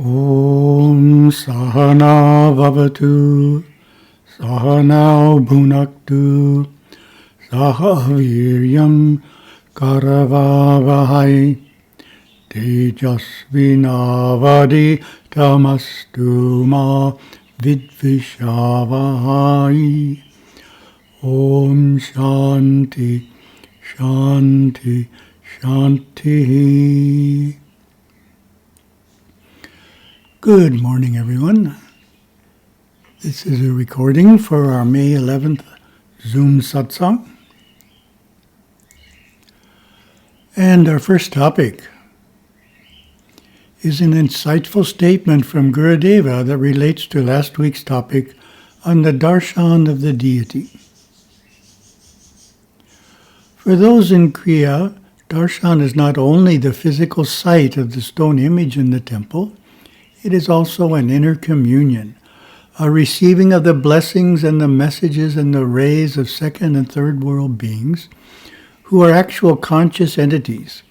Om Sahana Bhavatu Sahana Bhunaktu Sahaviryam Karavavahai Tejasvinavadi Tamastu Ma Vidvishavahai. Om Shanti Shanti Shanti. Good morning, everyone. This is a recording for our May 11th Zoom Satsang. And our first topic is an insightful statement from Gurudeva that relates to last week's topic on the darshan of the deity. For those in Kriya, darshan is not only the physical sight of the stone image in the temple, it is also an inner communion, a receiving of the blessings and the messages and the rays of second and third world beings who are actual conscious entities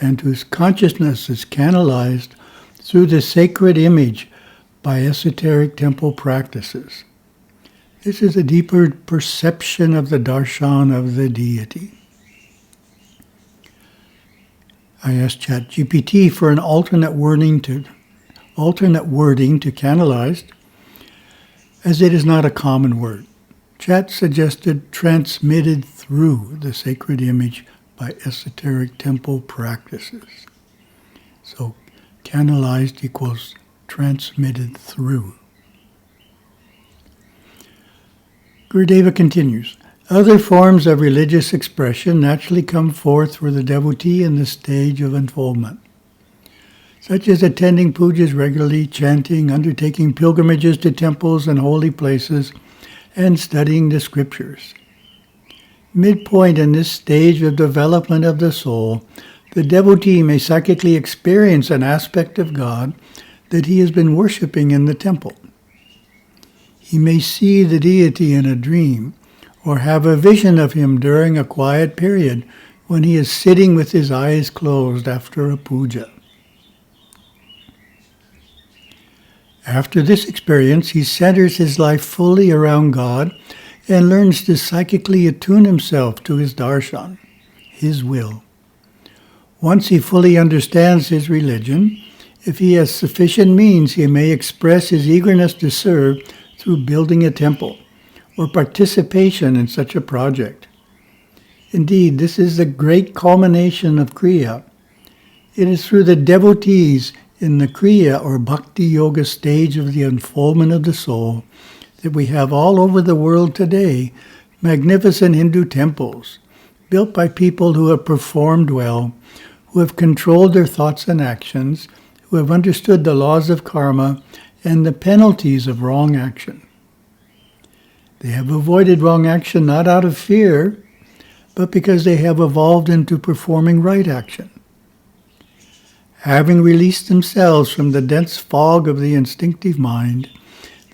and whose consciousness is canalized through the sacred image by esoteric temple practices. This is a deeper perception of the darshan of the deity. I asked ChatGPT for an alternate wording to canalized, as it is not a common word. Chat suggested transmitted through the sacred image by esoteric temple practices. So canalized equals transmitted through. Gurudeva continues, other forms of religious expression naturally come forth for the devotee in the stage of unfoldment, such as attending pujas regularly, chanting, undertaking pilgrimages to temples and holy places, and studying the scriptures. Midpoint in this stage of development of the soul, the devotee may psychically experience an aspect of God that he has been worshipping in the temple. He may see the deity in a dream, or have a vision of him during a quiet period when he is sitting with his eyes closed after a puja. After this experience, he centers his life fully around God and learns to psychically attune himself to his darshan, his will. Once he fully understands his religion, if he has sufficient means, he may express his eagerness to serve through building a temple or participation in such a project. Indeed, this is the great culmination of Kriya. It is through the devotees in the Kriya or Bhakti Yoga stage of the unfoldment of the soul that we have all over the world today magnificent Hindu temples built by people who have performed well, who have controlled their thoughts and actions, who have understood the laws of karma and the penalties of wrong action. They have avoided wrong action not out of fear, but because they have evolved into performing right action. Having released themselves from the dense fog of the instinctive mind,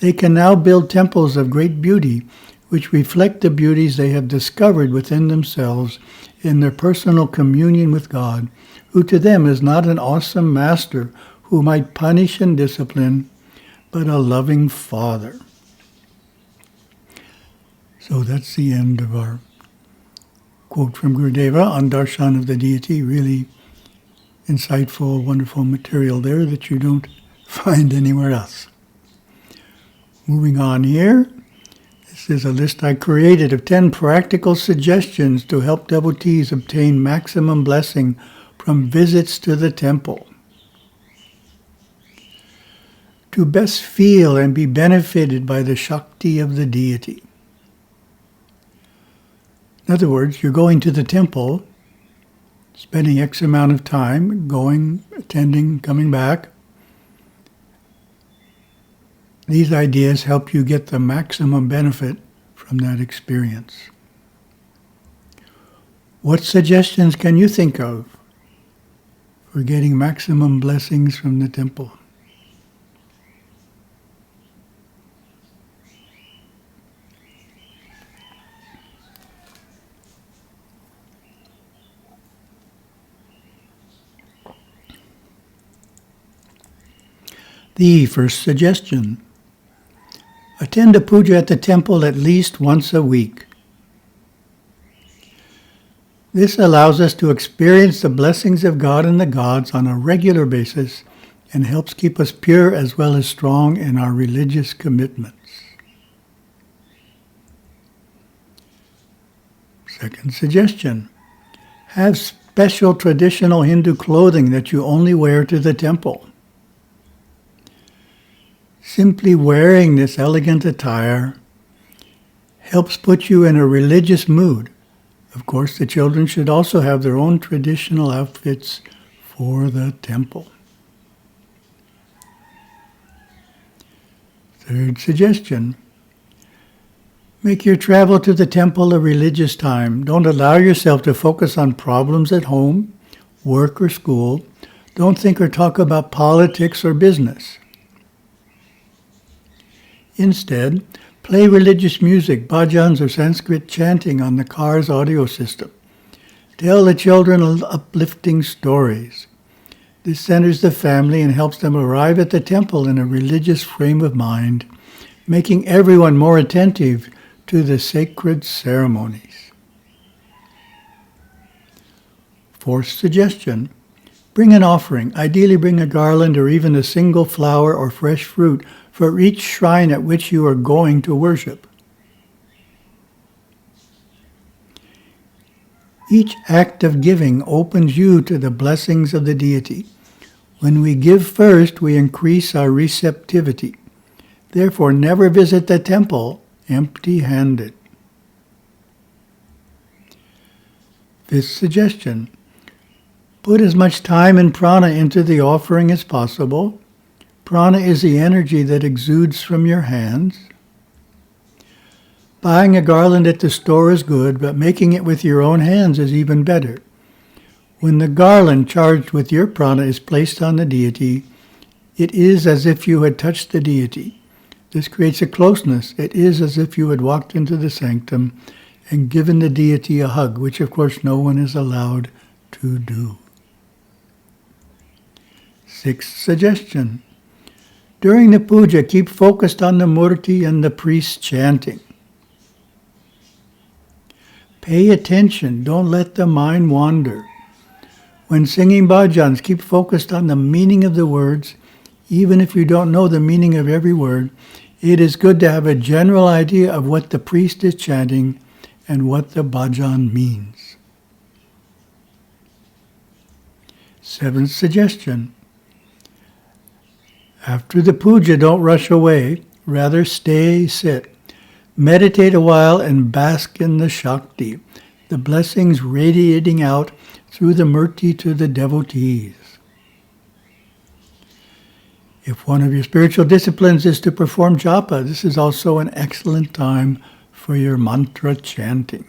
they can now build temples of great beauty, which reflect the beauties they have discovered within themselves in their personal communion with God, who to them is not an awesome master who might punish and discipline, but a loving Father. So that's the end of our quote from Gurudeva on darshan of the deity. Really insightful, wonderful material there that you don't find anywhere else. Moving on here, this is a list I created of 10 practical suggestions to help devotees obtain maximum blessing from visits to the temple. To best feel and be benefited by the Shakti of the deity. In other words, you're going to the temple, spending X amount of time, going, attending, coming back. These ideas help you get the maximum benefit from that experience. What suggestions can you think of for getting maximum blessings from the temple? The first suggestion: attend a puja at the temple at least once a week. This allows us to experience the blessings of God and the gods on a regular basis and helps keep us pure as well as strong in our religious commitments. Second suggestion: have special traditional Hindu clothing that you only wear to the temple. Simply wearing this elegant attire helps put you in a religious mood. Of course, the children should also have their own traditional outfits for the temple. Third suggestion: make your travel to the temple a religious time. Don't allow yourself to focus on problems at home, work, or school. Don't think or talk about politics or business. Instead, play religious music, bhajans, or Sanskrit chanting on the car's audio system. Tell the children uplifting stories. This centers the family and helps them arrive at the temple in a religious frame of mind, making everyone more attentive to the sacred ceremonies. Fourth suggestion: bring an offering. Ideally, bring a garland or even a single flower or fresh fruit for each shrine at which you are going to worship. Each act of giving opens you to the blessings of the deity. When we give first, we increase our receptivity. Therefore, never visit the temple empty-handed. Fifth suggestion: put as much time and prana into the offering as possible. Prana is the energy that exudes from your hands. Buying a garland at the store is good, but making it with your own hands is even better. When the garland charged with your prana is placed on the deity, it is as if you had touched the deity. This creates a closeness. It is as if you had walked into the sanctum and given the deity a hug, which of course no one is allowed to do. Sixth suggestion: during the puja, keep focused on the murti and the priest chanting. Pay attention. Don't let the mind wander. When singing bhajans, keep focused on the meaning of the words. Even if you don't know the meaning of every word, it is good to have a general idea of what the priest is chanting and what the bhajan means. Seventh suggestion: after the puja, don't rush away. Rather, sit. Meditate a while and bask in the Shakti, the blessings radiating out through the murti to the devotees. If one of your spiritual disciplines is to perform japa, this is also an excellent time for your mantra chanting.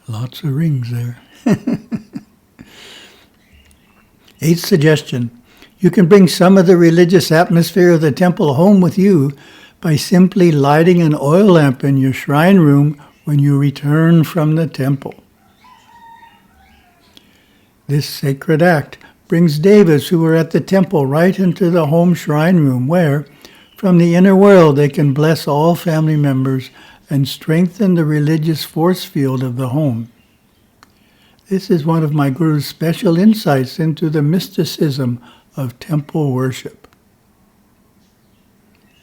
Lots of rings there. Eighth suggestion: you can bring some of the religious atmosphere of the temple home with you by simply lighting an oil lamp in your shrine room when you return from the temple. This sacred act brings devas who are at the temple right into the home shrine room where, from the inner world, they can bless all family members and strengthen the religious force field of the home. This is one of my Guru's special insights into the mysticism of temple worship.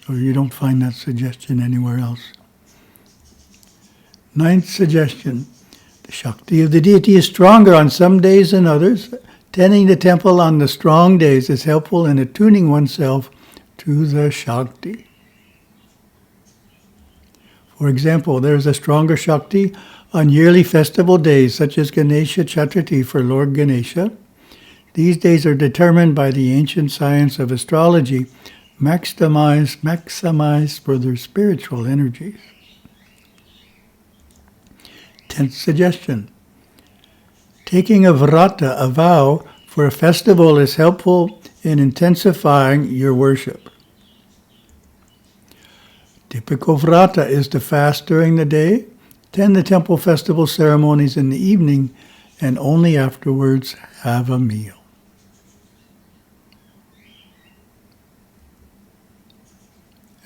Or you don't find that suggestion anywhere else. Ninth suggestion: the Shakti of the deity is stronger on some days than others. Tending the temple on the strong days is helpful in attuning oneself to the Shakti. For example, there is a stronger Shakti on yearly festival days such as Ganesha Chaturthi for Lord Ganesha. These days are determined by the ancient science of astrology, maximized for their spiritual energies. 10th suggestion: taking a vrata, a vow, for a festival is helpful in intensifying your worship. Typical vrata is to fast during the day, attend the temple festival ceremonies in the evening, and only afterwards have a meal.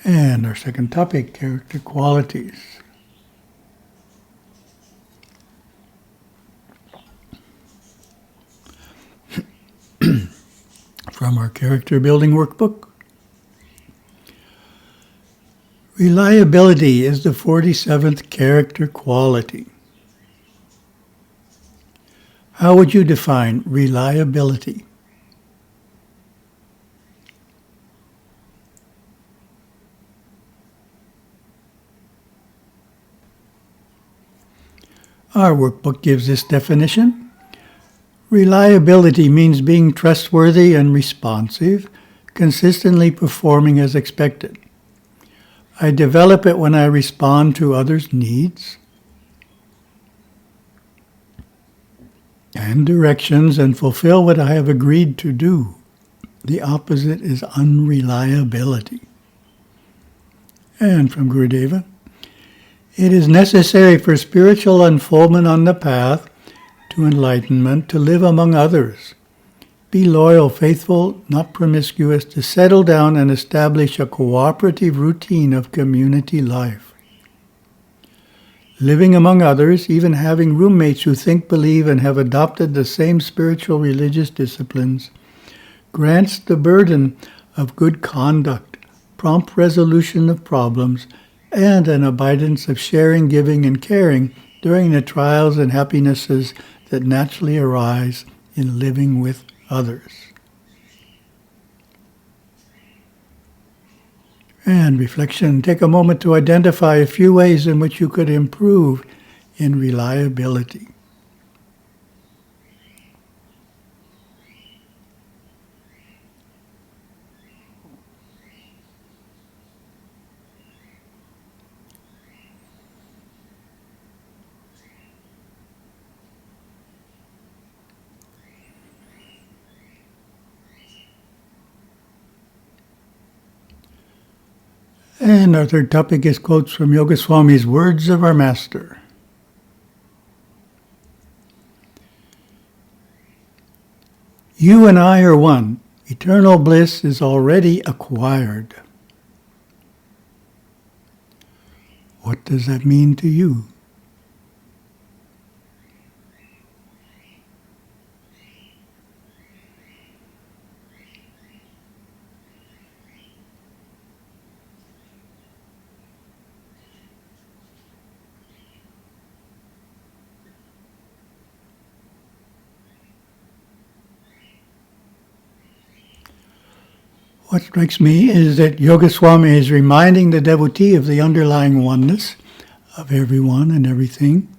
And our second topic, character qualities. From our character building workbook. Reliability is the 47th character quality. How would you define reliability? Our workbook gives this definition. Reliability means being trustworthy and responsive, consistently performing as expected. I develop it when I respond to others' needs and directions and fulfill what I have agreed to do. The opposite is unreliability. And from Gurudeva, it is necessary for spiritual unfoldment on the path to enlightenment to live among others. Be loyal, faithful, not promiscuous, to settle down and establish a cooperative routine of community life. Living among others, even having roommates who think, believe, and have adopted the same spiritual religious disciplines, grants the burden of good conduct, prompt resolution of problems, and an abundance of sharing, giving, and caring during the trials and happinesses that naturally arise in living with others. And reflection. Take a moment to identify a few ways in which you could improve in reliability. And our third topic is quotes from Yogaswami's Words of Our Master. You and I are one. Eternal bliss is already acquired. What does that mean to you? What strikes me is that Yogaswami is reminding the devotee of the underlying oneness of everyone and everything,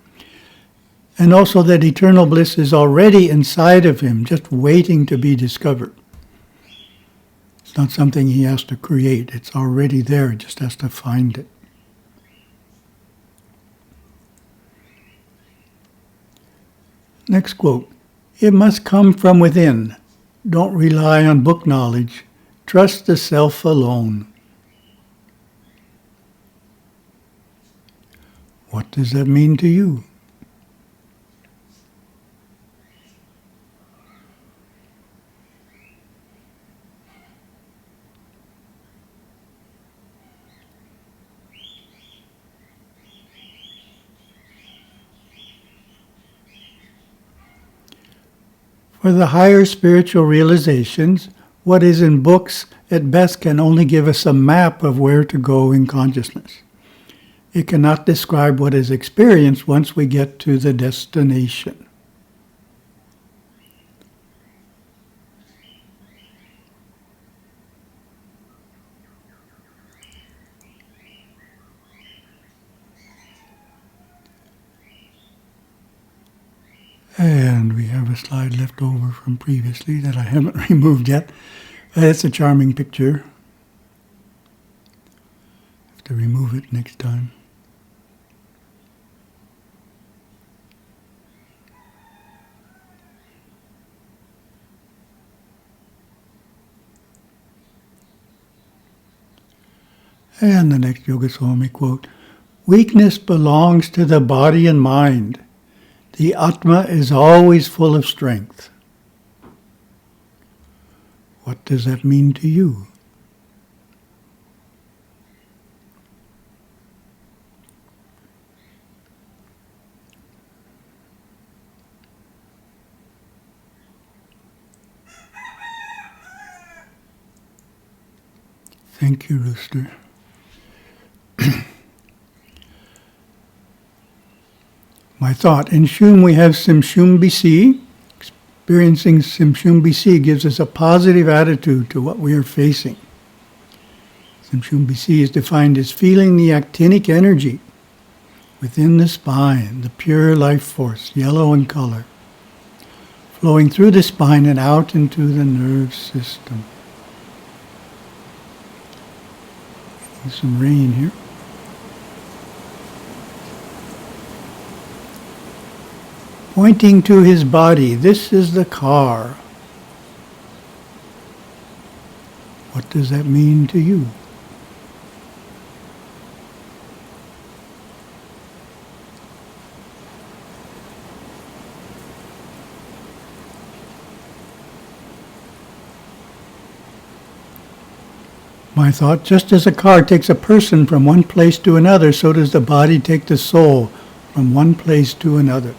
and also that eternal bliss is already inside of him, just waiting to be discovered. It's not something he has to create. It's already there. He just has to find it. Next quote. It must come from within. Don't rely on book knowledge. Trust the self alone. What does that mean to you? For the higher spiritual realizations, what is in books at best can only give us a map of where to go in consciousness. It cannot describe what is experienced once we get to the destination. And we have a slide left over from previously that I haven't removed yet. It's a charming picture. Have to remove it next time. And the next Yogaswami quote, weakness belongs to the body and mind. The Atma is always full of strength. What does that mean to you? Thank you, Rooster. My thought, in Shum we have Simshum BC. Experiencing Simshum BC gives us a positive attitude to what we are facing. Simshum BC is defined as feeling the actinic energy within the spine, the pure life force, yellow in color, flowing through the spine and out into the nerve system. Getting some rain here. Pointing to his body, this is the car. What does that mean to you? My thought, just as a car takes a person from one place to another, so does the body take the soul from one place to another.